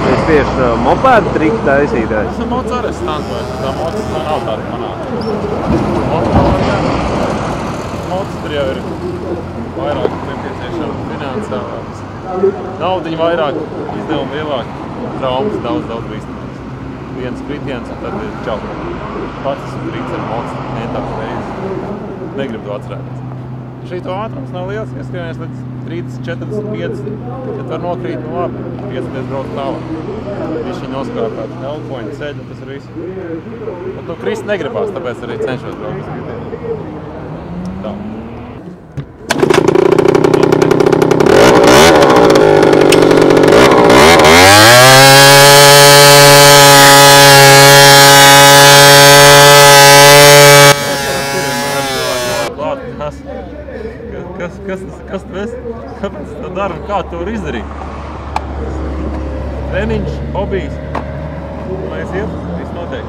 Es tieši mopēdu triku taisītājs. Tas ir mods arī standpoint. Tā mods nav tāda manāta. Mods tur jau ir vairāk nepieciešama finansāvāks. Naudiņa vairāk, izdevumi lielāk, traumas daudz bīstamāks. Viens kritiens un tad ir čau. Pats esmu krīts ar mods entāks reizes. Negribu to atcerēties. Šī to ātrums nav liels, ieskrienies līdz 30, 40, 50. Tad var nokrīt, nu labi, 50 brauc tālāk. Viņš noskrāpēt L-pointu ceļu, tas ir viss. Un nu krist negribās, tāpēc arī cenšos braukt uz kritienu. Tā. Kas tu esi? Kāpēc tu dari un kā tu vari izdarīt? Treniņš, hobijs. Lai es iet, viss notiek.